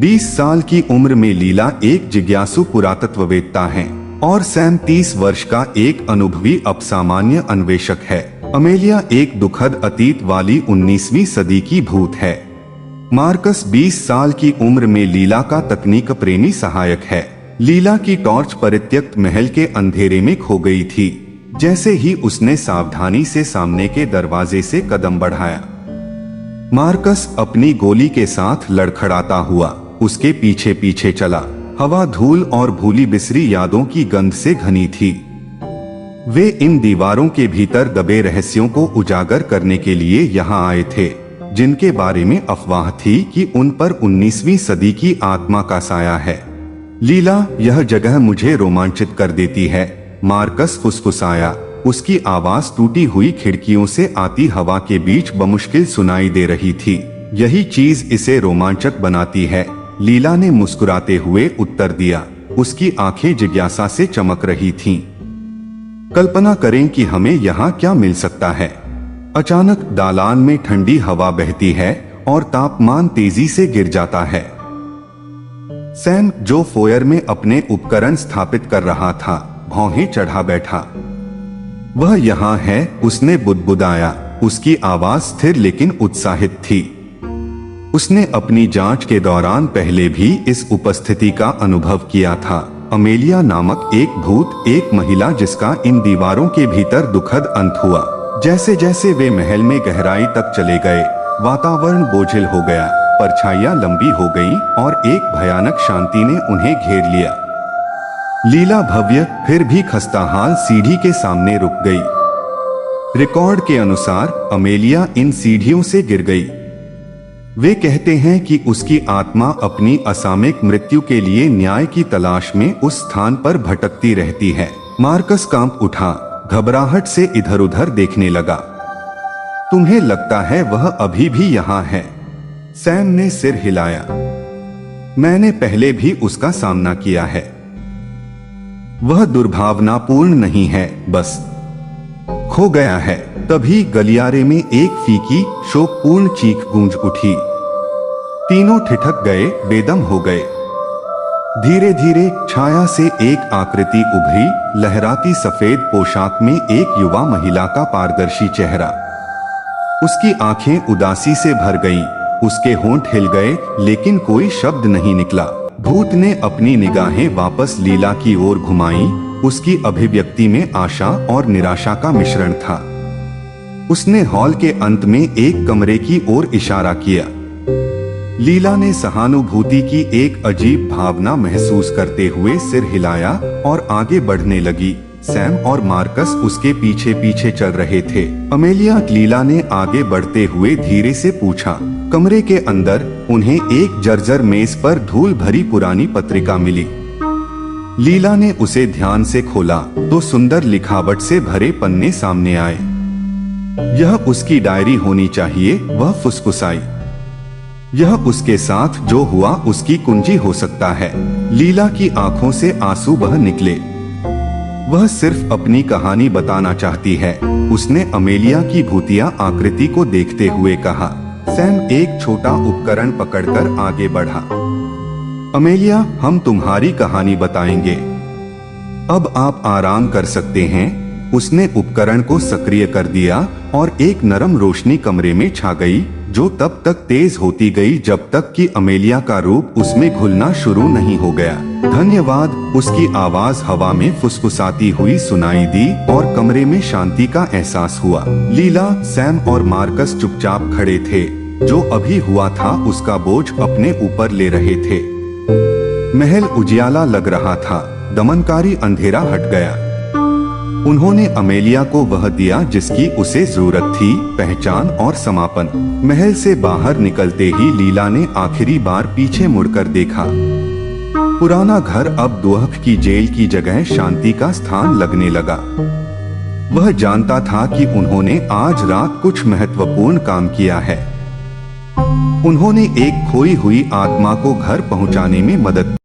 20 साल की उम्र में लीला एक जिज्ञासु पुरातत्ववेत्ता हैं और सैम 30 वर्ष का एक अनुभवी असामान्य अन्वेषक है। अमेलिया एक दुखद अतीत वाली 19वीं सदी की भूत है। मार्कस 20 साल की उम्र में लीला का तकनीक प्रेमी सहायक है। लीला की टॉर्च परित्यक्त महल के अंधेरे में खो गई थी। जैसे ही उसने सावधानी से सामने के दरवाजे से कदम बढ़ाया, मार्कस अपनी गोली के साथ लड़खड़ाता हुआ उसके पीछे पीछे चला। हवा धूल और भूली बिसरी यादों की गंध से घनी थी। वे इन दीवारों के भीतर दबे रहस्यों को उजागर करने के लिए यहाँ आए थे, जिनके बारे में अफवाह थी कि उन पर 19वीं सदी की आत्मा का साया है। लीला, यह जगह मुझे रोमांचित कर देती है, मार्कस फुसफुसाया। उसकी आवाज टूटी हुई खिड़कियों से आती हवा के बीच बमुश्किल सुनाई दे रही थी। यही चीज इसे रोमांचक बनाती है, लीला ने मुस्कुराते हुए उत्तर दिया। उसकी आंखें जिज्ञासा से चमक रही थीं। कल्पना करें कि हमें यहाँ क्या मिल सकता है। अचानक दालान में ठंडी हवा बहती है और तापमान तेजी से गिर जाता है। सैम, जो फोयर में अपने उपकरण स्थापित कर रहा था, भौहें चढ़ा बैठा। वह यहाँ है, उसने बुदबुदाया। उसकी आवाज स्थिर लेकिन उत्साहित थी। उसने अपनी जांच के दौरान पहले भी इस उपस्थिति का अनुभव किया था। अमेलिया नामक एक भूत, एक महिला जिसका इन दीवारों के भीतर दुखद अंत हुआ। जैसे जैसे वे महल में गहराई तक चले गए, वातावरण बोझिल हो गया, परछाइयां लंबी हो गईं और एक भयानक शांति ने उन्हें घेर लिया। लीला भव्य फिर भी खस्ताहाल सीढ़ी के सामने रुक गई। रिकॉर्ड के अनुसार अमेलिया इन सीढ़ियों से गिर गई। वे कहते हैं कि उसकी आत्मा अपनी असामयिक मृत्यु के लिए न्याय की तलाश में उस स्थान पर भटकती रहती है। मार्कस कांप उठा, घबराहट से इधर उधर देखने लगा। तुम्हें लगता है वह अभी भी यहाँ है? सैम ने सिर हिलाया। मैंने पहले भी उसका सामना किया है। वह दुर्भावनापूर्ण नहीं है, बस खो गया है। तभी गलियारे में एक फीकी शोकपूर्ण चीख गूंज उठी। तीनों ठिठक गए, बेदम हो गए। धीरे धीरे छाया से एक आकृति उभरी, लहराती सफेद पोशाक में एक युवा महिला का पारदर्शी चेहरा। उसकी आंखें उदासी से भर गईं, उसके होंठ हिल गए, लेकिन कोई शब्द नहीं निकला। भूत ने अपनी निगाहें वापस लीला की ओर घुमाई। उसकी अभिव्यक्ति में आशा और निराशा का मिश्रण था। उसने हॉल के अंत में एक कमरे की ओर इशारा किया। लीला ने सहानुभूति की एक अजीब भावना महसूस करते हुए सिर हिलाया और आगे बढ़ने लगी। सैम और मार्कस उसके पीछे पीछे चल रहे थे। अमेलिया, लीला ने आगे बढ़ते हुए धीरे से पूछा। कमरे के अंदर उन्हें एक जर्जर मेज पर धूल भरी पुरानी पत्रिका मिली। लीला ने उसे ध्यान से खोला तो सुंदर लिखावट से भरे पन्ने सामने आए। यह उसकी डायरी होनी चाहिए, वह फुसफुसाई। यह उसके साथ जो हुआ उसकी कुंजी हो सकता है। लीला की आंखों से आंसू बह निकले। वह सिर्फ अपनी कहानी बताना चाहती है, उसने अमेलिया की भूतिया आकृति को देखते हुए कहा। सैम एक छोटा उपकरण पकड़कर आगे बढ़ा। अमेलिया, हम तुम्हारी कहानी बताएंगे। अब आप आराम कर सकते हैं। उसने उपकरण को सक्रिय कर दिया और एक नरम रोशनी कमरे में छा गई, जो तब तक तेज होती गई जब तक कि अमेलिया का रूप उसमें घुलना शुरू नहीं हो गया। धन्यवाद, उसकी आवाज हवा में फुसफुसाती हुई सुनाई दी और कमरे में शांति का एहसास हुआ। लीला, सैम और मार्कस चुपचाप खड़े थे। जो अभी हुआ था उसका बोझ अपने ऊपर ले रहे थे। महल उजियाला लग रहा था, दमनकारी अंधेरा हट गया। उन्होंने अमेलिया को वह दिया जिसकी उसे जरूरत थी, पहचान और समापन। महल से बाहर निकलते ही लीला ने आखिरी बार पीछे मुड़कर देखा। पुराना घर अब दुअख की जेल की जगह शांति का स्थान लगने लगा। वह जानता था कि उन्होंने आज रात कुछ महत्वपूर्ण काम किया है। उन्होंने एक खोई हुई आत्मा को घर पहुंचाने में मदद